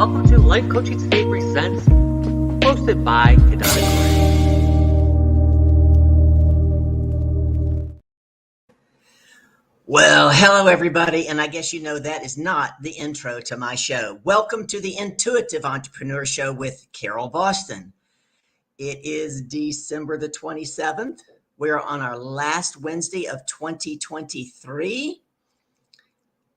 welcome to Life Coaching Today Presents, hosted by Kadana Gray. Well, hello everybody, and I guess you know that is not the intro to my show. Welcome to the Intuitive Entrepreneur Show with Carol Boston. It is December the 27th. We're on our last Wednesday of 2023,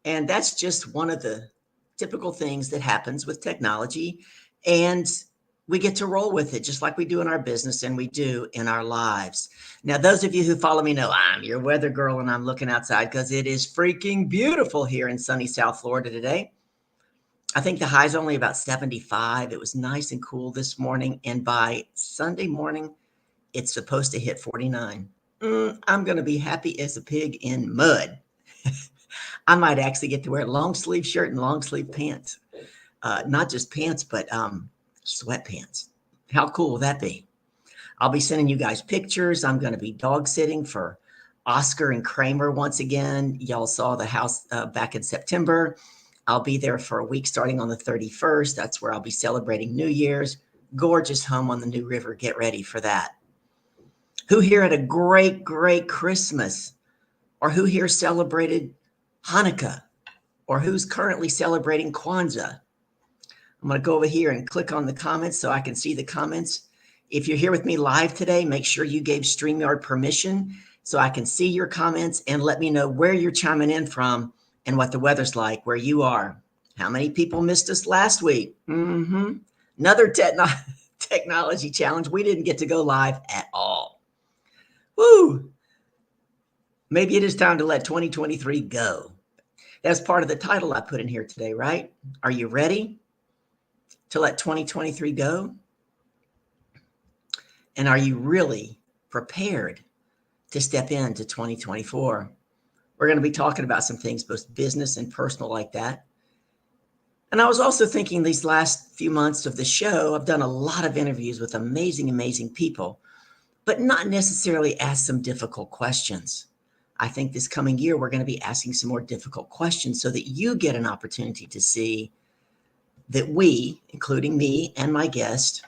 and that's just one of the typical things that happens with technology, and we get to roll with it just like we do in our business and we do in our lives. Now, those of you who follow me know I'm your weather girl, and I'm looking outside because it is freaking beautiful here in sunny South Florida today. I think the high is only about 75. It was nice and cool this morning, and by Sunday morning, it's supposed to hit 49. I'm going to be happy as a pig in mud. I might actually get to wear a long sleeve shirt and long sleeve pants. Not just pants, but sweatpants. How cool will that be? I'll be sending you guys pictures. I'm going to be dog sitting for Oscar and Kramer once again. Y'all saw the house back in September. I'll be there for a week starting on the 31st. That's where I'll be celebrating New Year's. Gorgeous home on the New River. Get ready for that. Who here had a great, great Christmas? Or who here celebrated Hanukkah? Or who's currently celebrating Kwanzaa? I'm going to go over here and click on the comments so I can see the comments. If you're here with me live today, make sure you gave StreamYard permission so I can see your comments and let me know where you're chiming in from and what the weather's like where you are. How many people missed us last week? Another technology challenge. We didn't get to go live at all. Woo! Maybe it is time to let 2023 go. That's part of the title I put in here today, right? Are you ready to let 2023 go? And are you really prepared to step into 2024? We're going to be talking about some things, both business and personal like that. And I was also thinking these last few months of the show, I've done a lot of interviews with amazing, amazing people, but not necessarily asked some difficult questions. I think this coming year, we're going to be asking some more difficult questions so that you get an opportunity to see that we, including me and my guest,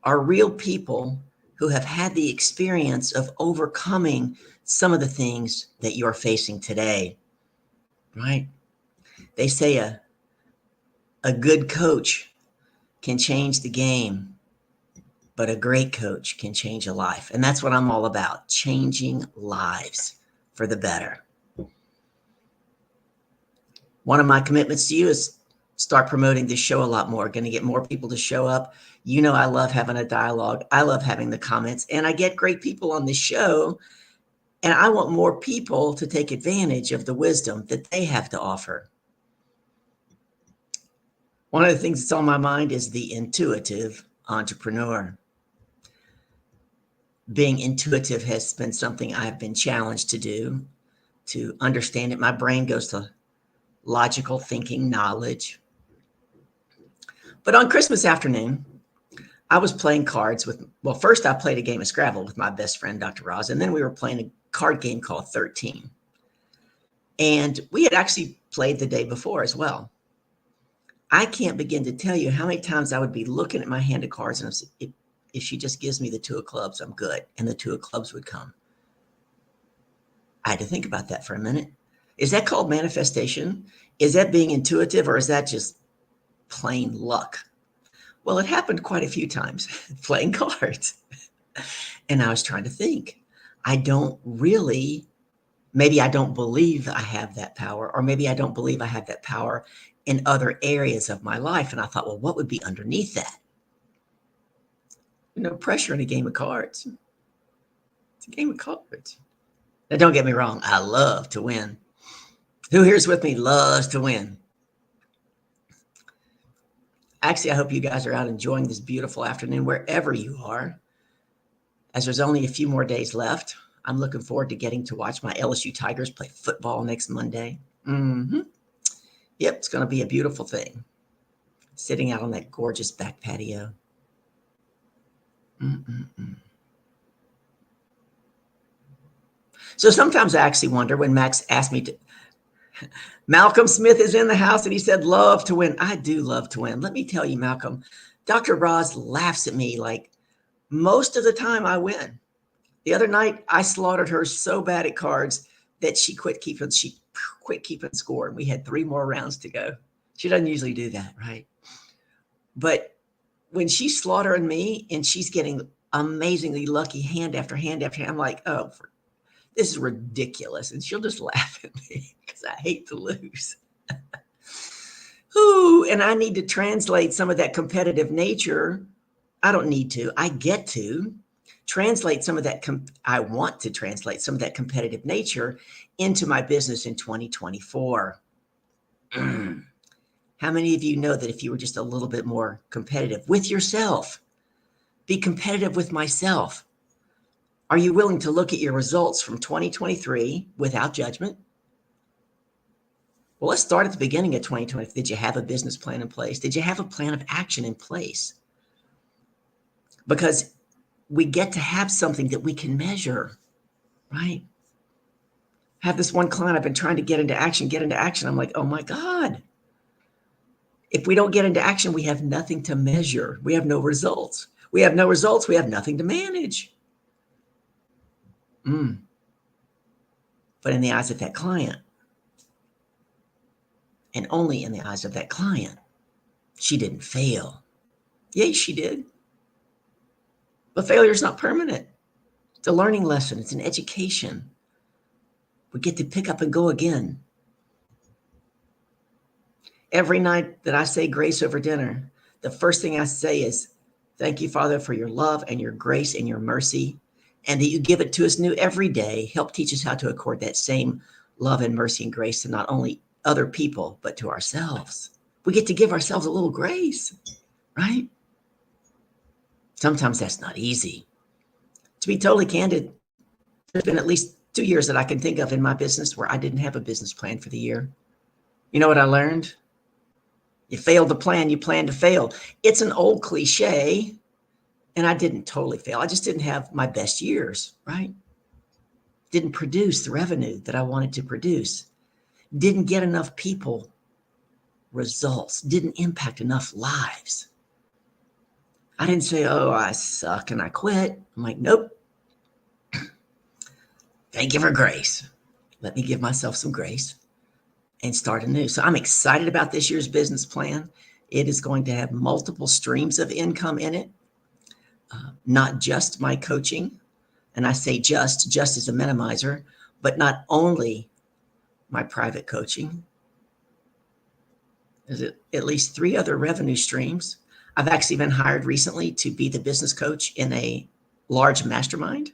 are real people who have had the experience of overcoming some of the things that you're facing today, right? They say a good coach can change the game, but a great coach can change a life. And that's what I'm all about, changing lives for the better. One of my commitments to you is start promoting this show a lot more. Going to get more people to show up. You know, I love having a dialogue. I love having the comments, and I get great people on this show, and I want more people to take advantage of the wisdom that they have to offer. One of the things that's on my mind is the intuitive entrepreneur. Being intuitive has been something I've been challenged to do, to understand it. My brain goes to logical thinking, knowledge. But on Christmas afternoon, I was playing cards with, well, first I played a game of Scrabble with my best friend, Dr. Roz, and then we were playing a card game called 13. And we had actually played the day before as well. I can't begin to tell you how many times I would be looking at my hand of cards and if she just gives me the 2 of clubs, I'm good. And the 2 of clubs would come. I had to think about that for a minute. Is that called manifestation? Is that being intuitive, or is that just plain luck? Well, it happened quite a few times playing cards. And I was trying to think. I don't really, maybe I don't believe I have that power, or maybe I don't believe I have that power in other areas of my life. And I thought, well, what would be underneath that? No pressure in a game of cards. It's a game of cards. Now, don't get me wrong. I love to win. Who here's with me loves to win? Actually, I hope you guys are out enjoying this beautiful afternoon wherever you are. As there's only a few more days left, I'm looking forward to getting to watch my LSU Tigers play football next Monday. Yep, it's going to be a beautiful thing. Sitting out on that gorgeous back patio. So sometimes I actually wonder when Max asked me to, Malcolm Smith is in the house and he said, love to win. I do love to win. Let me tell you, Malcolm, Dr. Roz laughs at me like most of the time I win. The other night I slaughtered her so bad at cards that she quit keeping score. And we had 3 more rounds to go. She doesn't usually do that, right? But when she's slaughtering me and she's getting amazingly lucky hand after hand after hand, I'm like, oh, this is ridiculous. And she'll just laugh at me because I hate to lose. Ooh, and I need to translate some of that competitive nature. I don't need to. I get to translate some of that. I want to translate some of that competitive nature into my business in 2024. How many of you know that if you were just a little bit more competitive with yourself, be competitive with myself? Are you willing to look at your results from 2023 without judgment? Well, let's start at the beginning of 2020. Did you have a business plan in place? Did you have a plan of action in place? Because we get to have something that we can measure, right? I have this one client I've been trying to get into action. I'm like, oh my God. If we don't get into action, we have nothing to measure. We have no results. We have no results. We have nothing to manage. But in the eyes of that client, and only in the eyes of that client, she didn't fail. Yay, she did. But failure is not permanent. It's a learning lesson. It's an education. We get to pick up and go again. Every night that I say grace over dinner, the first thing I say is, thank you, Father, for your love and your grace and your mercy, and that you give it to us new every day. Help teach us how to accord that same love and mercy and grace to not only other people, but to ourselves. We get to give ourselves a little grace, right? Sometimes that's not easy. To be totally candid, there's been at least 2 years that I can think of in my business where I didn't have a business plan for the year. You know what I learned? You failed to plan, you plan to fail. It's an old cliche, and I didn't totally fail. I just didn't have my best years, right? Didn't produce the revenue that I wanted to produce. Didn't get enough people results. Didn't impact enough lives. I didn't say, oh, I suck and I quit. I'm like, nope. Thank you for grace. Let me give myself some grace and start anew. So I'm excited about this year's business plan. It is going to have multiple streams of income in it, not just my coaching. And I say just as a minimizer, but not only my private coaching. There's at least 3 other revenue streams. I've actually been hired recently to be the business coach in a large mastermind.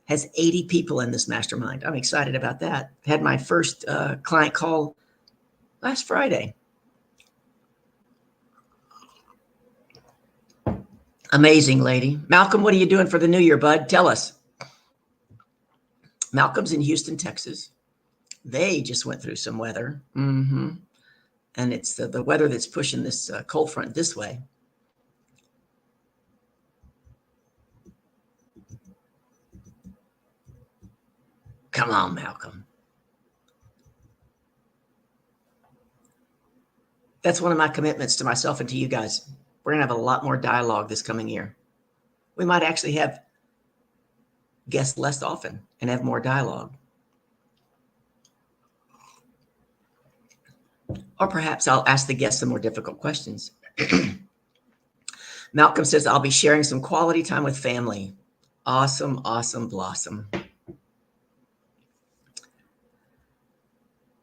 Has 80 people in this mastermind. I'm excited about that. Had my first client call last Friday. Amazing lady. Malcolm, what are you doing for the new year, bud? Tell us. Malcolm's in Houston, Texas. They just went through some weather. And it's the weather that's pushing this cold front this way. Come on, Malcolm. That's one of my commitments to myself and to you guys. We're going to have a lot more dialogue this coming year. We might actually have guests less often and have more dialogue. Or perhaps I'll ask the guests some more difficult questions. Malcolm says, I'll be sharing some quality time with family. Awesome, awesome, blossom.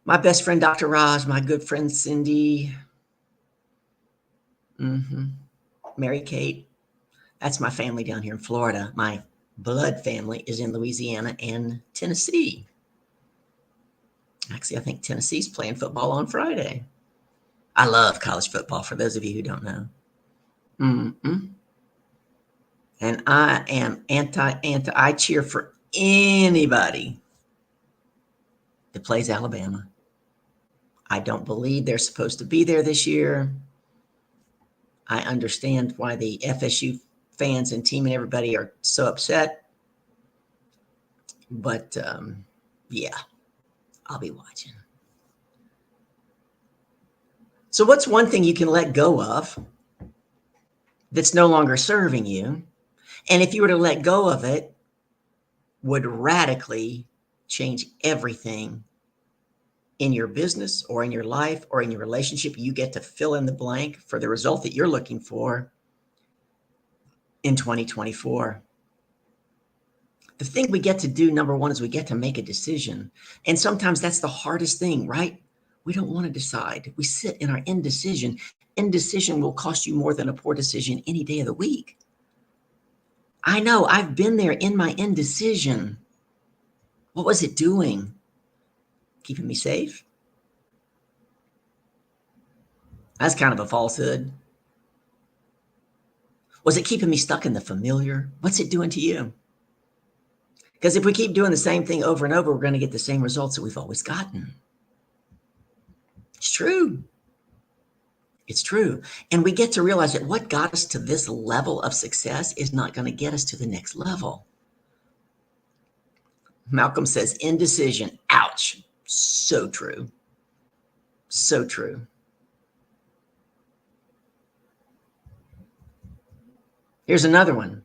My best friend, Dr. Raj, my good friend, Cindy. Mary Kate. That's my family down here in Florida. My blood family is in Louisiana and Tennessee. Actually, I think Tennessee's playing football on Friday. I love college football, for those of you who don't know. And I am I cheer for anybody that plays Alabama. I don't believe they're supposed to be there this year. I understand why the FSU fans and team and everybody are so upset. But yeah, I'll be watching. So what's one thing you can let go of that's no longer serving you? And if you were to let go of it, would radically change everything in your business or in your life or in your relationship. You get to fill in the blank for the result that you're looking for in 2024. The thing we get to do, number one, is we get to make a decision. And sometimes that's the hardest thing, right? We don't want to decide. We sit in our indecision. Indecision will cost you more than a poor decision any day of the week. I know, I've been there in my indecision. What was it doing? Keeping me safe? That's kind of a falsehood. Was it keeping me stuck in the familiar? What's it doing to you? Because if we keep doing the same thing over and over, we're going to get the same results that we've always gotten. It's true. It's true. And we get to realize that what got us to this level of success is not going to get us to the next level. Malcolm says, indecision. Ouch. So true. So true. Here's another one.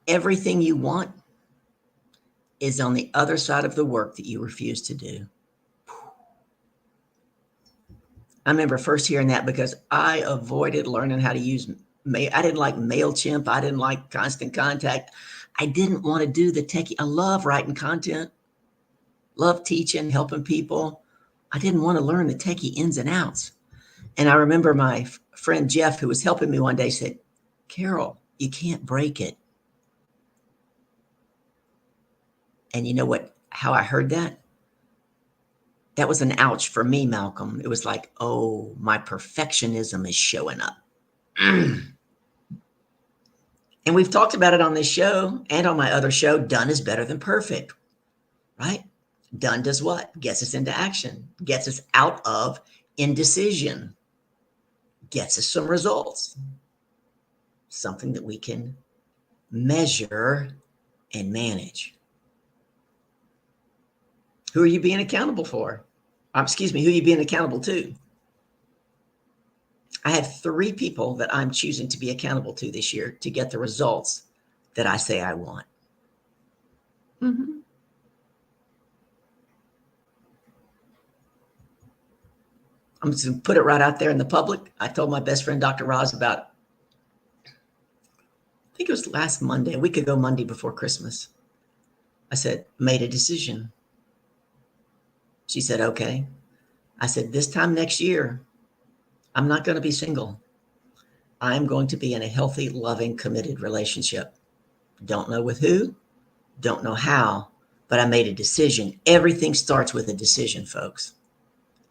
Everything you want is on the other side of the work that you refuse to do. I remember first hearing that because I avoided learning how to use mail. I didn't like MailChimp. I didn't like Constant Contact. I didn't want to do the techie. I love writing content, love teaching, helping people. I didn't want to learn the techie ins and outs. And I remember my friend Jeff, who was helping me one day, said, Carol, you can't break it. And you know what? How I heard that? That was an ouch for me, Malcolm. It was like, oh, my perfectionism is showing up. And we've talked about it on this show and on my other show. Done is better than perfect, right? Done does what? Gets us into action, gets us out of indecision, gets us some results, something that we can measure and manage. Who are you being accountable for? Who are you being accountable to? I have 3 people that I'm choosing to be accountable to this year to get the results that I say I want. Mm-hmm. I'm just going to put it right out there in the public. I told my best friend, Dr. Roz, about, I think it was last Monday, a week ago, Monday before Christmas. I said, made a decision. She said, okay. I said, this time next year, I'm not going to be single. I'm going to be in a healthy, loving, committed relationship. Don't know with who, don't know how, but I made a decision. Everything starts with a decision, folks.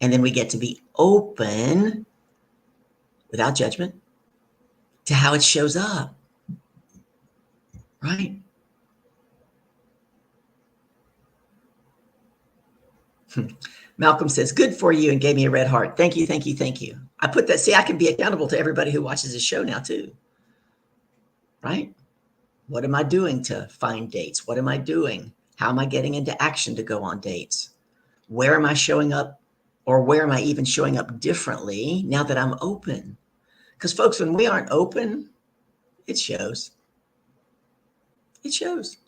And then we get to be open, without judgment, to how it shows up, right? Malcolm says, good for you, and gave me a red heart. Thank you, thank you, thank you. I put that, see, I can be accountable to everybody who watches this show now too, right? What am I doing to find dates? What am I doing? How am I getting into action to go on dates? Where am I showing up, or where am I even showing up differently now that I'm open? Because folks, when we aren't open, it shows. It shows.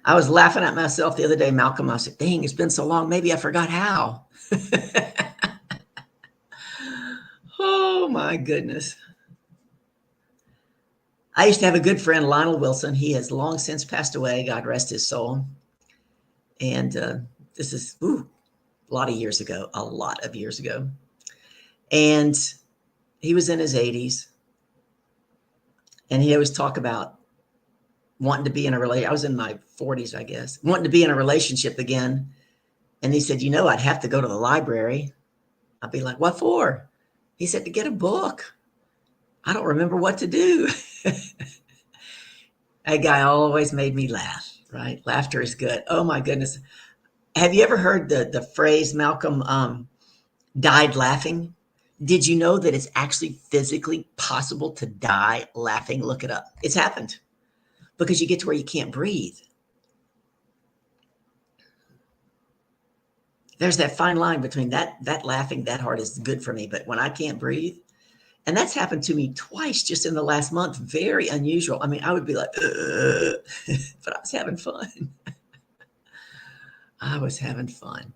I was laughing at myself the other day, Malcolm. I said, dang, it's been so long. Maybe I forgot how. Oh, my goodness. I used to have a good friend, Lionel Wilson. He has long since passed away. God rest his soul. And this is a lot of years ago. And he was in his 80s. And he always talk about wanting to be in a relationship. I was in my 40s, I guess, wanting to be in a relationship again. And he said, I'd have to go to the library. I'd be like, what for? He said, to get a book. I don't remember what to do. That guy always made me laugh, right? Laughter is good. Oh my goodness. Have you ever heard the phrase, Malcolm, died laughing? Did you know that it's actually physically possible to die laughing? Look it up. It's happened. Because you get to where you can't breathe. There's that fine line between that laughing that hard is good for me, but when I can't breathe, and that's happened to me twice just in the last month, very unusual. I mean, I would be like, but I was having fun. I was having fun.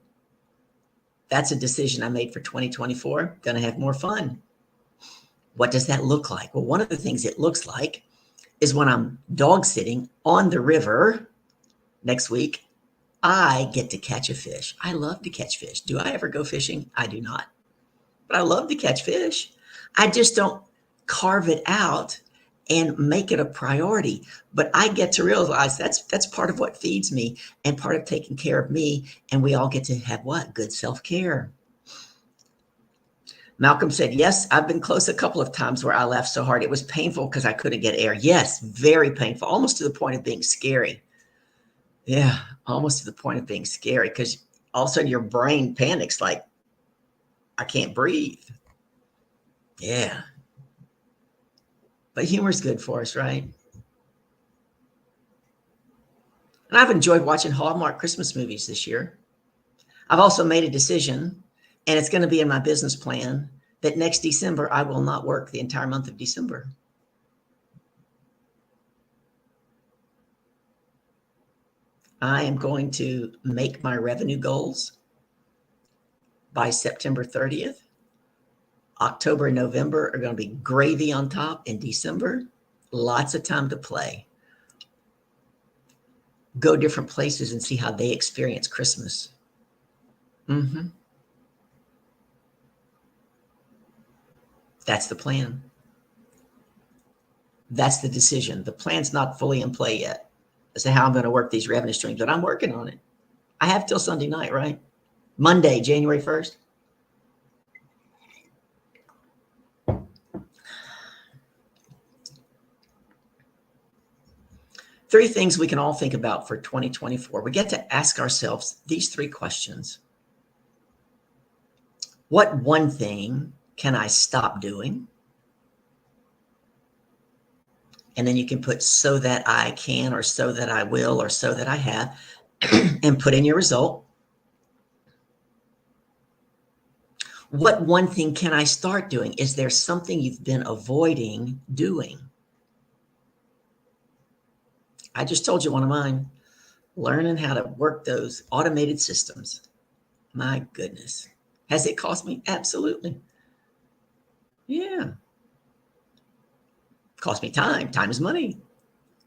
That's a decision I made for 2024. Going to have more fun. What does that look like? Well, one of the things it looks like is when I'm dog sitting on the river next week, I get to catch a fish. I love to catch fish. Do I ever go fishing? I do not. But I love to catch fish. I just don't carve it out and make it a priority. But I get to realize that's part of what feeds me and part of taking care of me. And we all get to have what? Good self-care. Malcolm said, yes, I've been close a couple of times where I laughed so hard it was painful because I couldn't get air. Yes, very painful, almost to the point of being scary. Yeah, almost to the point of being scary because all of a sudden your brain panics like, I can't breathe. Yeah. But humor's good for us, right? And I've enjoyed watching Hallmark Christmas movies this year. I've also made a decision, and it's going to be in my business plan, that next December I will not work the entire month of December. I am going to make my revenue goals by September 30th. October and November are going to be gravy on top. In December, lots of time to play. Go different places and see how they experience Christmas. That's the plan. That's the decision. The plan's not fully in play yet as to how I'm going to work these revenue streams, but I'm working on it. I have till Sunday night, right? Monday, January 1st. Three things we can all think about for 2024. We get to ask ourselves these three questions. What one thing can I stop doing? And then you can put so that I can, or so that I will, or so that I have, and put in your result. What one thing can I start doing? Is there something you've been avoiding doing? I just told you one of mine, learning how to work those automated systems. My goodness. Has it cost me? Absolutely. Yeah. Cost me time. Time is money.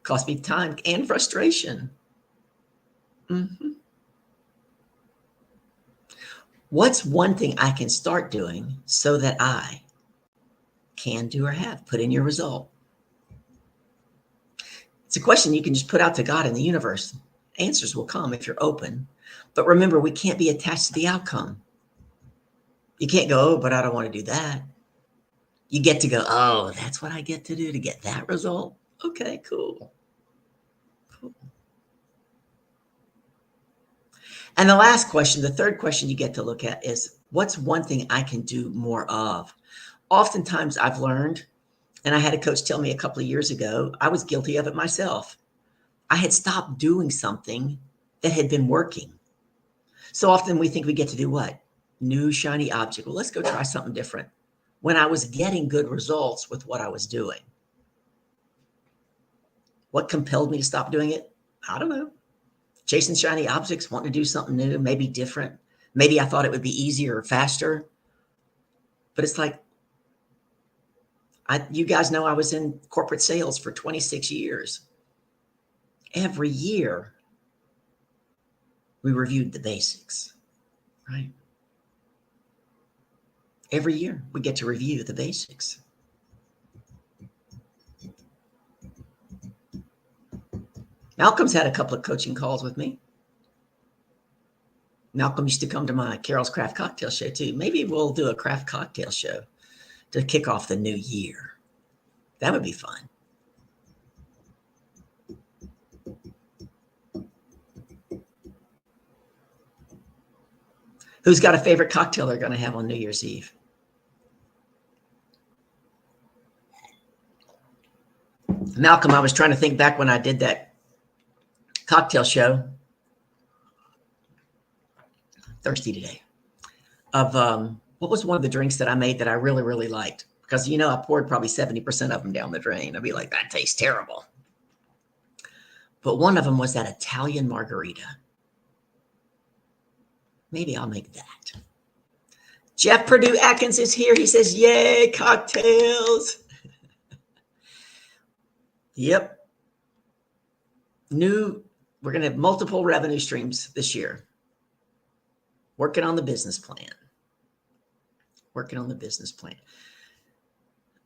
Cost me time and frustration. What's one thing I can start doing so that I can do or have? Put in your result. It's a question you can just put out to God in the universe. Answers will come if you're open. But remember, we can't be attached to the outcome. You can't go, oh, but I don't want to do that. You get to go, oh, that's what I get to do to get that result? Okay, cool. And the last question, the third question you get to look at is, what's one thing I can do more of? Oftentimes I've learned, and I had a coach tell me a couple of years ago, I was guilty of it myself. I had stopped doing something that had been working. So often we think we get to do what? New shiny object. Well, let's go try something different. When I was getting good results with what I was doing. What compelled me to stop doing it? I don't know. Chasing shiny objects, wanting to do something new, maybe different. Maybe I thought it would be easier or faster. But it's like, you guys know I was in corporate sales for 26 years. Every year, we reviewed the basics, right? Every year, we get to review the basics. Malcolm's had a couple of coaching calls with me. Malcolm used to come to my Carol's Craft Cocktail Show too. Maybe we'll do a craft cocktail show to kick off the new year. That would be fun. Who's got a favorite cocktail they're going to have on New Year's Eve? Malcolm, I was trying to think back when I did that cocktail show. thirsty today. Of what was one of the drinks that I made that I really, really liked? Because, I poured probably 70% of them down the drain. I'd be like, that tastes terrible. But one of them was that Italian margarita. Maybe I'll make that. Jeff Purdue Atkins is here. He says, yay, cocktails. Yep. We're going to have multiple revenue streams this year. Working on the business plan.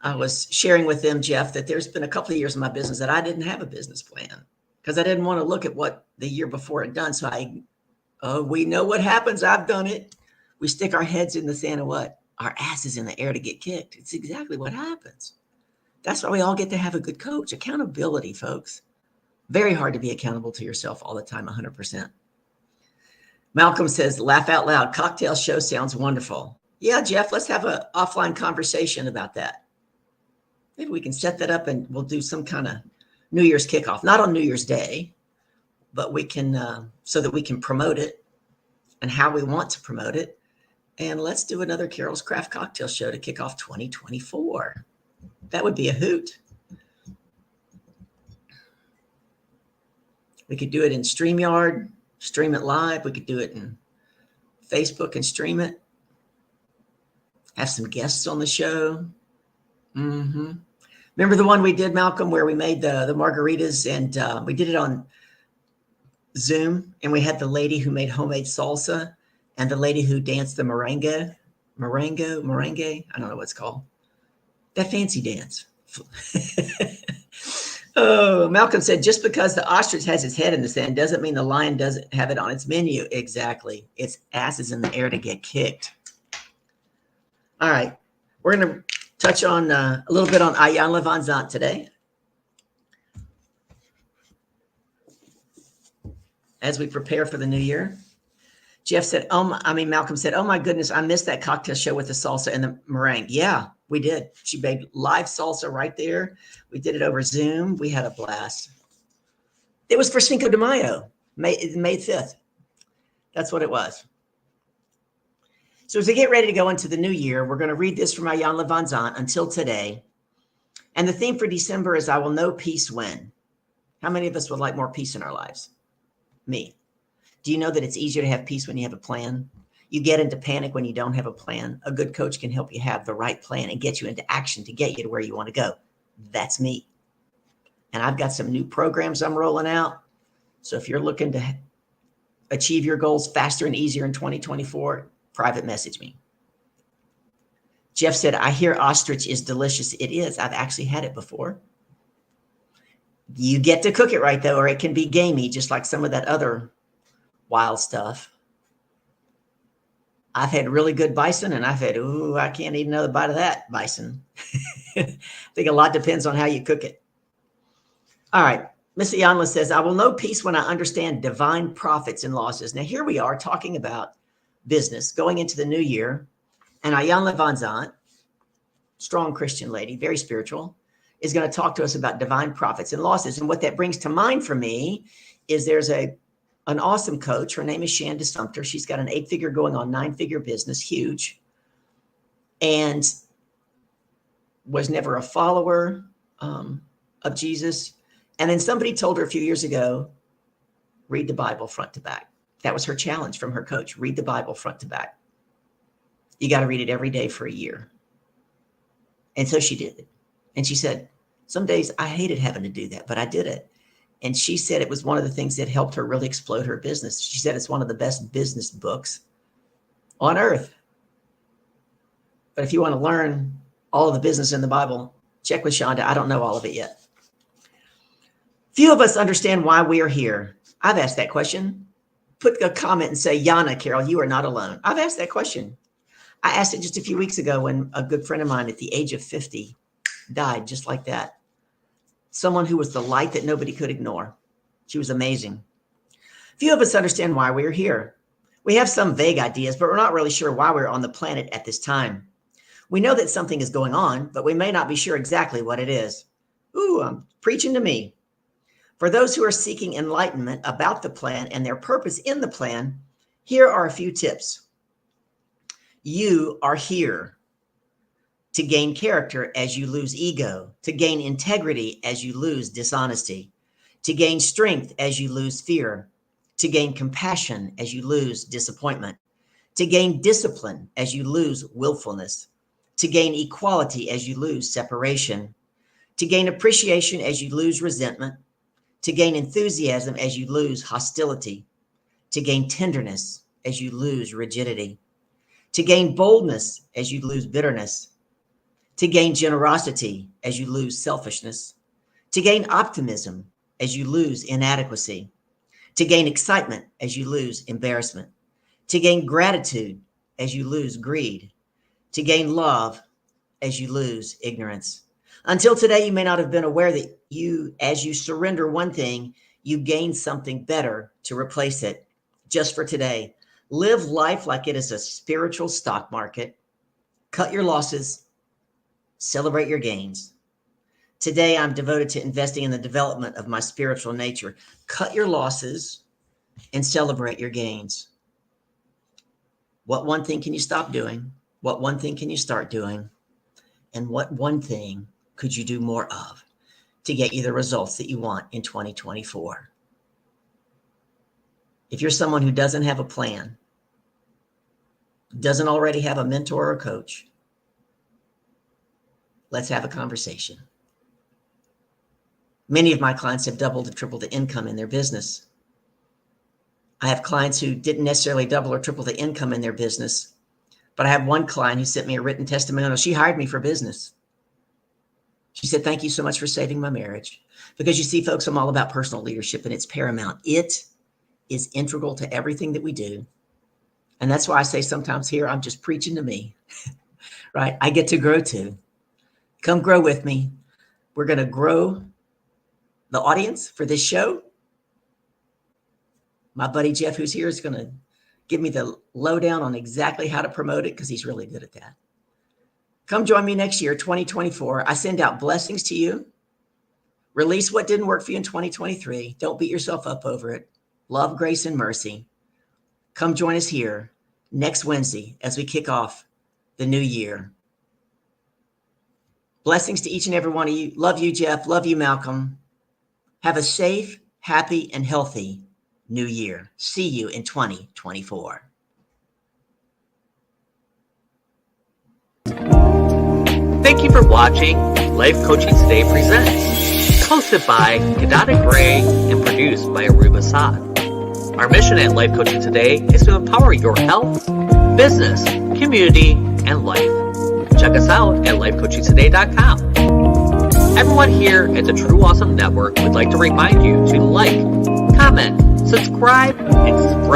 I was sharing with them, Jeff, that there's been a couple of years in my business that I didn't have a business plan because I didn't want to look at what the year before had done. So we know what happens. I've done it. We stick our heads in the sand and what? Our asses in the air to get kicked. It's exactly what happens. That's why we all get to have a good coach. Accountability, folks. Very hard to be accountable to yourself all the time, 100%. Malcolm says, laugh out loud. Cocktail show sounds wonderful. Yeah, Jeff, let's have an offline conversation about that. Maybe we can set that up and we'll do some kind of New Year's kickoff. Not on New Year's Day, but we can, so that we can promote it and how we want to promote it. And let's do another Carol's Craft Cocktail Show to kick off 2024. That would be a hoot. We could do it in StreamYard, stream it live. We could do it in Facebook and stream it. Have some guests on the show. Remember the one we did, Malcolm, where we made the margaritas and we did it on Zoom, and we had the lady who made homemade salsa and the lady who danced the merengue. I don't know what it's called. That fancy dance. Oh, Malcolm said, just because the ostrich has its head in the sand doesn't mean the lion doesn't have it on its menu. Exactly. Its ass is in the air to get kicked. All right. We're going to touch on a little bit on Iyanla Vanzant today. As we prepare for the new year. Jeff said, Malcolm said, oh my goodness, I missed that cocktail show with the salsa and the meringue. Yeah, we did. She made live salsa right there. We did it over Zoom. We had a blast. It was for Cinco de Mayo, May 5th. That's what it was. So as we get ready to go into the new year, we're going to read this from Iyanla Vanzant, Until Today. And the theme for December is, I will know peace when. How many of us would like more peace in our lives? Me. Do you know that it's easier to have peace when you have a plan? You get into panic when you don't have a plan. A good coach can help you have the right plan and get you into action to get you to where you want to go. That's me. And I've got some new programs I'm rolling out. So if you're looking to achieve your goals faster and easier in 2024, private message me. Jeff said, I hear ostrich is delicious. It is. I've actually had it before. You get to cook it right, though, or it can be gamey, just like some of that other wild stuff. I've had really good bison, and I've had, I can't eat another bite of that bison. I think a lot depends on how you cook it. All right. Miss Iyanla says, I will know peace when I understand divine profits and losses. Now, here we are talking about business going into the new year. And Iyanla Vanzant, strong Christian lady, very spiritual, is going to talk to us about divine profits and losses. And what that brings to mind for me is there's an awesome coach. Her name is Shanda Sumter. She's got an 8-figure going on 9-figure business, huge, and was never a follower of Jesus. And then somebody told her a few years ago, read the Bible front to back. That was her challenge from her coach. Read the Bible front to back. You got to read it every day for a year. And so she did it. And she said, some days I hated having to do that, but I did it. And she said it was one of the things that helped her really explode her business. She said it's one of the best business books on earth. But if you want to learn all of the business in the Bible, check with Shanda. I don't know all of it yet. Few of us understand why we are here. I've asked that question. Put a comment and say, Yana, Carol, you are not alone. I've asked that question. I asked it just a few weeks ago when a good friend of mine at the age of 50 died just like that. Someone who was the light that nobody could ignore. She was amazing. Few of us understand why we're here. We have some vague ideas, but we're not really sure why we're on the planet at this time. We know that something is going on, but we may not be sure exactly what it is. Ooh, I'm preaching to me. For those who are seeking enlightenment about the plan and their purpose in the plan, Here are a few tips. You are here to gain character as you lose ego, to gain integrity as you lose dishonesty, to gain strength as you lose fear, to gain compassion as you lose disappointment, to gain discipline as you lose willfulness, to gain equality as you lose separation, to gain appreciation as you lose resentment, to gain enthusiasm as you lose hostility, to gain tenderness as you lose rigidity, to gain boldness as you lose bitterness, to gain generosity as you lose selfishness, to gain optimism as you lose inadequacy, to gain excitement as you lose embarrassment, to gain gratitude as you lose greed, to gain love as you lose ignorance. Until today, you may not have been aware that as you surrender one thing, you gain something better to replace it. Just for today, live life like it is a spiritual stock market. Cut your losses, celebrate your gains. Today, I'm devoted to investing in the development of my spiritual nature. Cut your losses and celebrate your gains. What one thing can you stop doing? What one thing can you start doing? And what one thing could you do more of to get you the results that you want in 2024? If you're someone who doesn't have a plan, doesn't already have a mentor or coach, let's have a conversation. Many of my clients have doubled or tripled the income in their business. I have clients who didn't necessarily double or triple the income in their business, but I have one client who sent me a written testimonial. She hired me for business. She said, "Thank you so much for saving my marriage." Because you see, folks, I'm all about personal leadership, and it's paramount. It is integral to everything that we do. And that's why I say sometimes here, I'm just preaching to me, right? I get to grow too. Come grow with me. We're going to grow the audience for this show. My buddy Jeff, who's here, is going to give me the lowdown on exactly how to promote it because he's really good at that. Come join me next year, 2024. I send out blessings to you. Release what didn't work for you in 2023. Don't beat yourself up over it. Love, grace, and mercy. Come join us here next Wednesday as we kick off the new year. Blessings to each and every one of you. Love you, Jeff. Love you, Malcolm. Have a safe, happy, and healthy new year. See you in 2024. Thank you for watching Life Coaching Today Presents, hosted by Kadada Gray and produced by Aruba Saad. Our mission at Life Coaching Today is to empower your health, business, community, and life. Check us out at lifecoachingtoday.com. Everyone here at the True Awesome Network would like to remind you to like, comment, subscribe, and spread